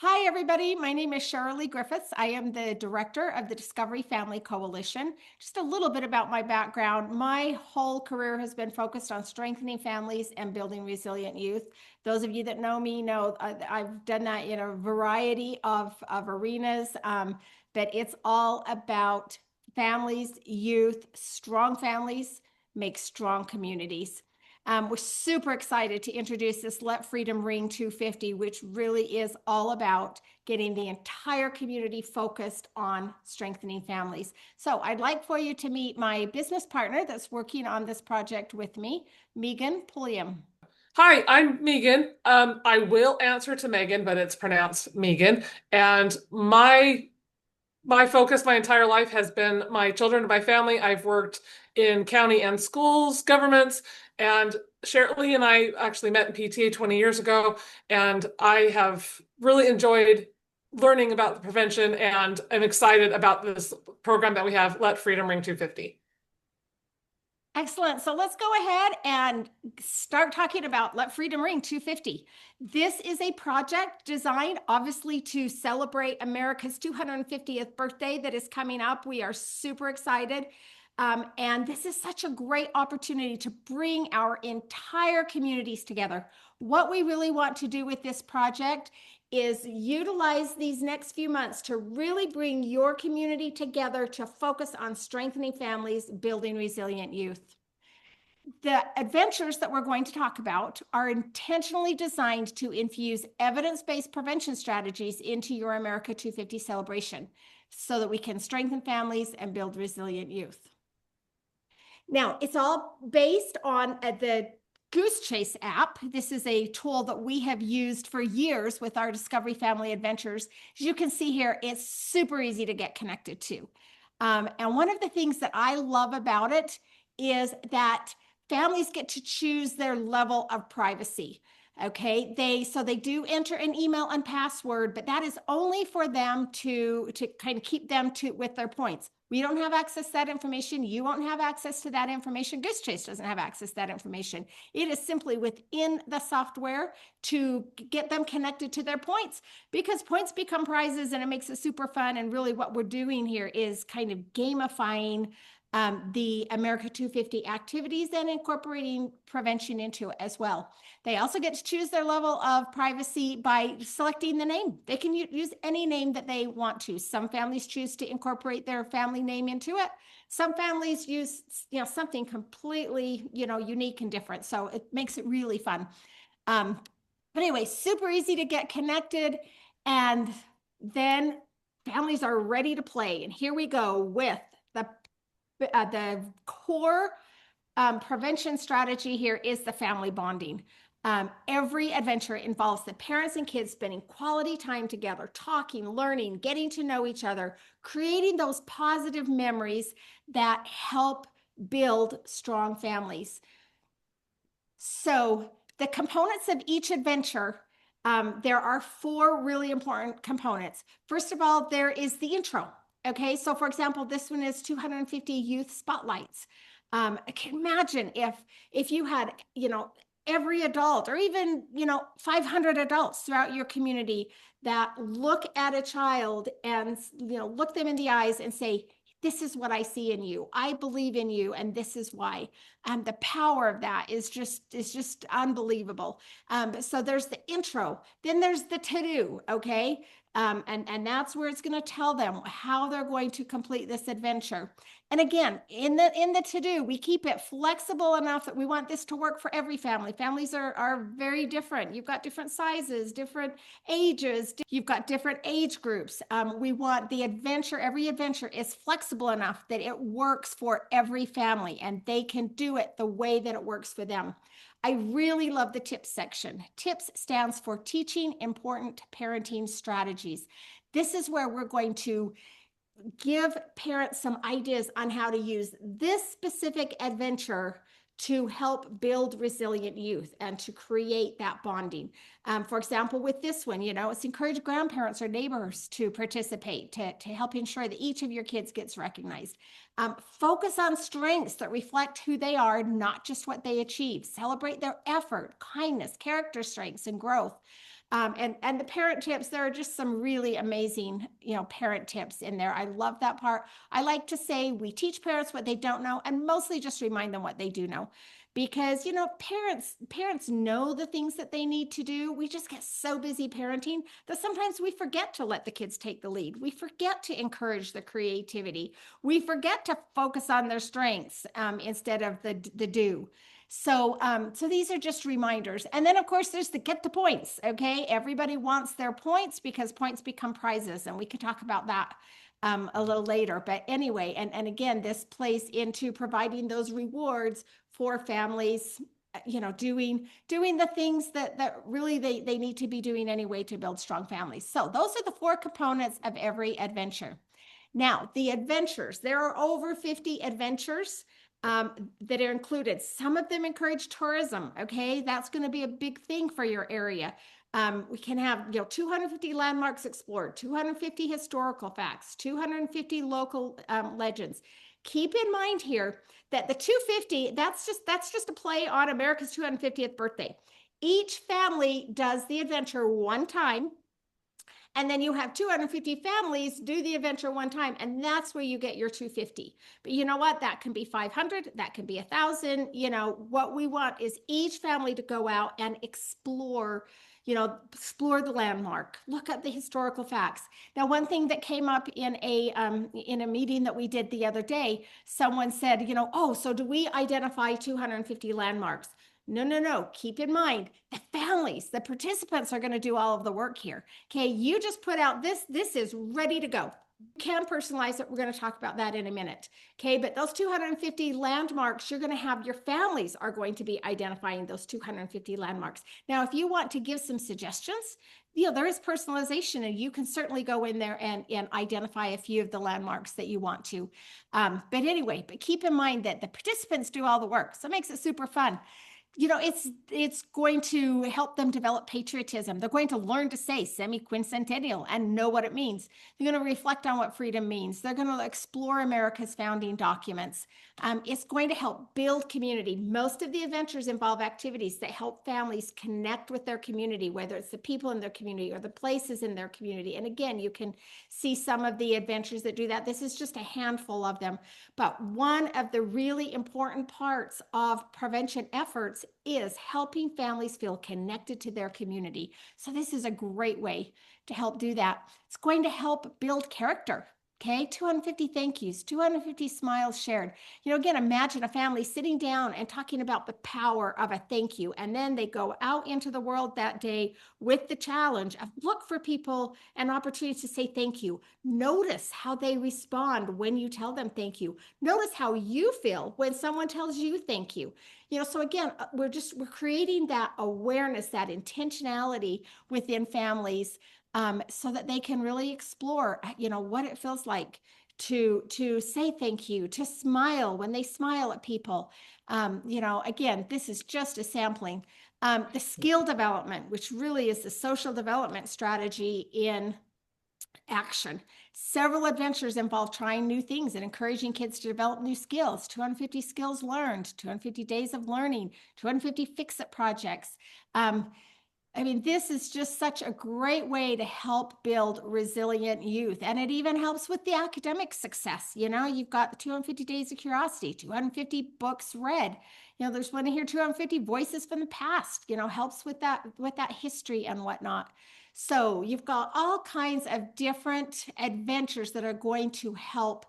Hi, everybody. My name is Shirley Griffiths. I am the director of the Discovery Family Coalition. Just a little bit about my background. My whole career has been focused on strengthening families and building resilient youth. Those of you that know me know I've done that in a variety of arenas, but it's all about families, youth, strong families make strong communities. We're super excited to introduce this Let Freedom Ring 250, which really is all about getting the entire community focused on strengthening families. So I'd like for you to meet my business partner that's working on this project with me, Megan Pulliam. Hi, I'm Megan. I will answer to Megan, but it's pronounced Megan. And my focus my entire life has been my children and my family. I've worked in county and schools, governments, and Shirley and I actually met in PTA 20 years ago, and I have really enjoyed learning about the prevention, and I'm excited about this program that we have, Let Freedom Ring 250. Excellent. So let's go ahead and start talking about Let Freedom Ring 250. This is a project designed obviously to celebrate America's 250th birthday that is coming up. We are super excited. And this is such a great opportunity to bring our entire communities together. What we really want to do with this project is utilize these next few months to really bring your community together to focus on strengthening families, building resilient youth. The adventures that we're going to talk about are intentionally designed to infuse evidence-based prevention strategies into your America 250 celebration so that we can strengthen families and build resilient youth. Now, it's all based on the GooseChase app. This is a tool that we have used for years with our Discovery Family Adventures. As you can see here, it's super easy to get connected to. And one of the things that I love about it is that families get to choose their level of privacy. Okay, they do enter an email and password, but that is only for them to kind of keep them with their points. We don't have access to that information. You won't have access to that information. GooseChase doesn't have access to that information. It is simply within the software to get them connected to their points, because points become prizes and it makes it super fun. And really what we're doing here is kind of gamifying the America 250 activities and incorporating prevention into it as well. They also get to choose their level of privacy by selecting the name. They can use any name that they want to. Some families choose to incorporate their family name into it. Some families use, something completely, unique and different. So it makes it really fun. But anyway, super easy to get connected. And then families are ready to play. And here we go with the core prevention strategy here is the family bonding. Every adventure involves the parents and kids spending quality time together, talking, learning, getting to know each other, creating those positive memories that help build strong families. So the components of each adventure, there are four really important components. First of all, there is the intro. Okay, so for example, this one is 250 youth spotlights. I can imagine if you had, every adult or even, 500 adults throughout your community that look at a child and, look them in the eyes and say, this is what I see in you. I believe in you, and this is why. The power of that is just unbelievable. So there's the intro. Then there's the to-do, okay? And that's where it's going to tell them how they're going to complete this adventure. And again, in the to-do, we keep it flexible enough that we want this to work for every family. Families are very different. You've got different sizes, different ages. You've got different age groups. We want the adventure, every adventure is flexible enough that it works for every family and they can do it the way that it works for them. I really love the tips section. Tips stands for teaching important parenting strategies. This is where we're going to give parents some ideas on how to use this specific adventure to help build resilient youth and to create that bonding. For example, with this one, it's encourage grandparents or neighbors to participate to help ensure that each of your kids gets recognized. Focus on strengths that reflect who they are, not just what they achieve. Celebrate their effort, kindness, character strengths, and growth. And the parent tips, there are just some really amazing, parent tips in there. I love that part. I like to say we teach parents what they don't know and mostly just remind them what they do know. Because, parents know the things that they need to do. We just get so busy parenting that sometimes we forget to let the kids take the lead. We forget to encourage the creativity. We forget to focus on their strengths instead of the do. So these are just reminders. And then, of course, there's the get the points. Okay. Everybody wants their points because points become prizes. And we could talk about that a little later. But anyway, and again, this plays into providing those rewards for families, doing the things that really they need to be doing anyway to build strong families. So those are the 4 components of every adventure. Now, the adventures, there are over 50 adventures that are included. Some of them encourage tourism. Okay, that's going to be a big thing for your area. We can have 250 landmarks explored, 250 historical facts, 250 local legends. Keep in mind here that the 250, that's just a play on America's 250th birthday. Each family does the adventure one time. And then you have 250 families do the adventure one time, and that's where you get your 250. But you know what? That can be 500, that can be 1,000. What we want is each family to go out and explore the landmark, look at the historical facts. Now, one thing that came up in a meeting that we did the other day, someone said, oh, so do we identify 250 landmarks? No. Keep in mind, the families, the participants are going to do all of the work here. Okay, you just put out this is ready to go. You can personalize it. We're going to talk about that in a minute. Okay, but those 250 landmarks, you're going to have your families are going to be identifying those 250 landmarks. Now, if you want to give some suggestions, there is personalization, and you can certainly go in there and identify a few of the landmarks that you want to. But anyway, keep in mind that the participants do all the work. So it makes it super fun. It's going to help them develop patriotism. They're going to learn to say semi-quincentennial and know what it means. They're going to reflect on what freedom means. They're going to explore America's founding documents. It's going to help build community. Most of the adventures involve activities that help families connect with their community, whether it's the people in their community or the places in their community. And again, you can see some of the adventures that do that. This is just a handful of them. But one of the really important parts of prevention efforts is helping families feel connected to their community. So this is a great way to help do that. It's going to help build character. Okay, 250 thank yous, 250 smiles shared. Again, imagine a family sitting down and talking about the power of a thank you. And then they go out into the world that day with the challenge of look for people and opportunities to say thank you. Notice how they respond when you tell them thank you. Notice how you feel when someone tells you thank you. So again, we're creating that awareness, that intentionality within families, so that they can really explore, what it feels like to say thank you, to smile when they smile at people. Again, this is just a sampling. The skill development, which really is the social development strategy in action. Several adventures involve trying new things and encouraging kids to develop new skills. 250 skills learned, 250 days of learning, 250 fix-it projects. This is just such a great way to help build resilient youth. And it even helps with the academic success. You've got the 250 days of curiosity, 250 books read. There's one here, 250 voices from the past, helps with that history and whatnot. So you've got all kinds of different adventures that are going to help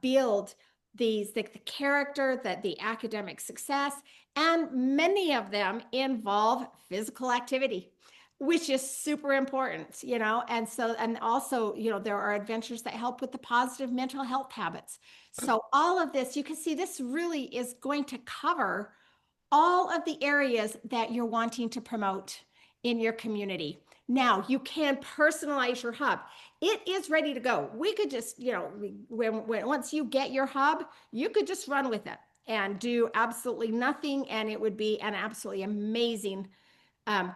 build the character, the academic success, and many of them involve physical activity, which is super important, and also, there are adventures that help with the positive mental health habits. So all of this, you can see this really is going to cover all of the areas that you're wanting to promote in your community. Now, you can personalize your hub. It is ready to go. We could just, once you get your hub, you could just run with it and do absolutely nothing. And it would be an absolutely amazing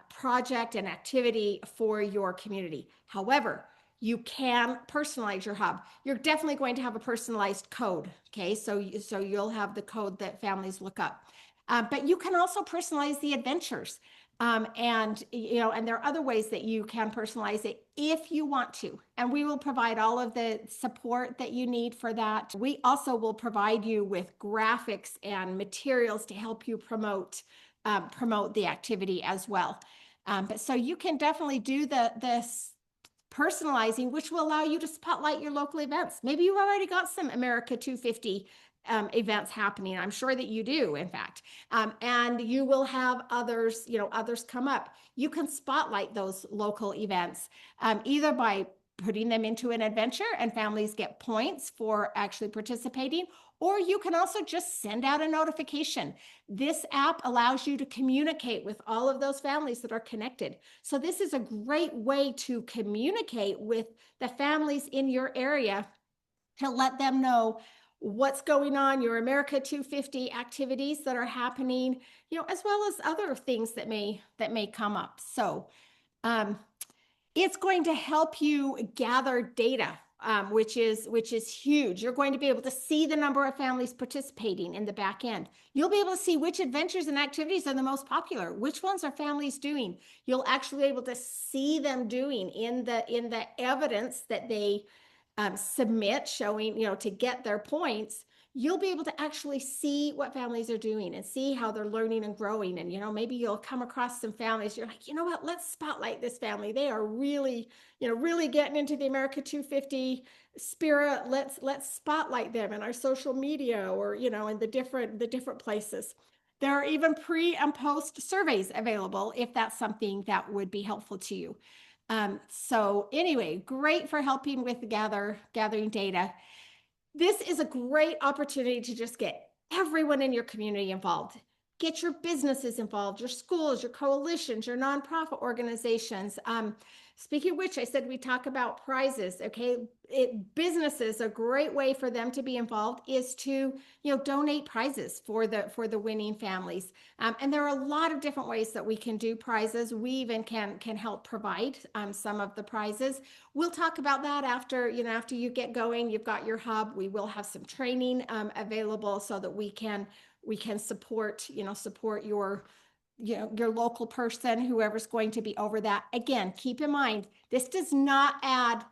project and activity for your community. However, you can personalize your hub. You're definitely going to have a personalized code. Okay, so you'll have the code that families look up. But you can also personalize the adventures. And and there are other ways that you can personalize it if you want to. And we will provide all of the support that you need for that. We also will provide you with graphics and materials to help you promote the activity as well. But so you can definitely do this personalizing, which will allow you to spotlight your local events. Maybe you've already got some America 250 events happening. I'm sure that you do, in fact. And you will have others, others come up. You can spotlight those local events either by putting them into an adventure and families get points for actually participating, or you can also just send out a notification. This app allows you to communicate with all of those families that are connected. So this is a great way to communicate with the families in your area to let them know what's going on, your America 250 activities that are happening, as well as other things that may come up. So it's going to help you gather data, which is huge. You're going to be able to see the number of families participating in the back end. You'll be able to see which adventures and activities are the most popular. Which ones are families doing? You'll actually be able to see them doing in the evidence that they submit, showing, to get their points. You'll be able to actually see what families are doing and see how they're learning and growing. And, maybe you'll come across some families. You're like, you know what, let's spotlight this family. They are really, really getting into the America 250 spirit. Let's spotlight them in our social media or, in the different places. There are even pre and post surveys available if that's something that would be helpful to you. So anyway, great for helping with gathering data. This is a great opportunity to just get everyone in your community involved. Get your businesses involved, your schools, your coalitions, your nonprofit organizations. Speaking of which, I said we talk about prizes. Okay, businesses, a great way for them to be involved is to donate prizes for the winning families. And there are a lot of different ways that we can do prizes. We even can help provide some of the prizes. We'll talk about that after you get going. You've got your hub. We will have some training available so that we can support your local person, whoever's going to be over that. Again, keep in mind, this does not add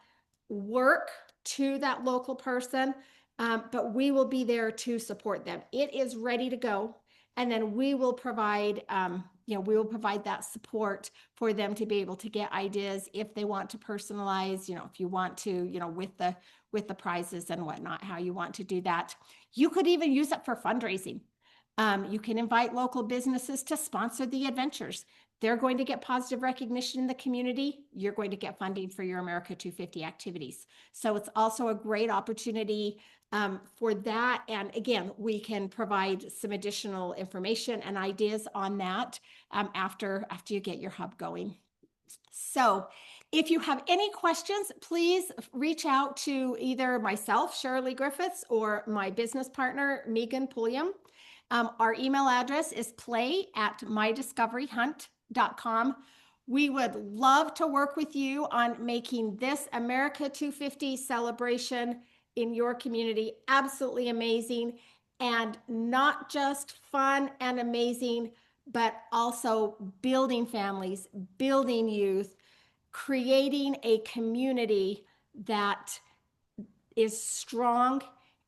work to that local person, but we will be there to support them. It is ready to go. And then we will provide, that support for them to be able to get ideas if they want to personalize, if you want to, with the prizes and whatnot, how you want to do that. You could even use it for fundraising. You can invite local businesses to sponsor the adventures. They're going to get positive recognition in the community. You're going to get funding for your America 250 activities. So it's also a great opportunity for that. And again, we can provide some additional information and ideas on that after you get your hub going. So if you have any questions, please reach out to either myself, Shirley Griffiths, or my business partner, Megan Pulliam. Our email address is play@mydiscoveryhunt.com. We would love to work with you on making this America 250 celebration in your community absolutely amazing, and not just fun and amazing, but also building families, building youth, creating a community that is strong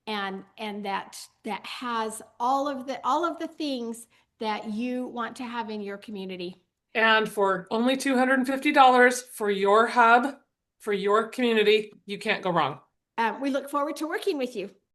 and that has all of the things that you want to have in your community. And for only $250 for your hub, for your community, you can't go wrong. We look forward to working with you.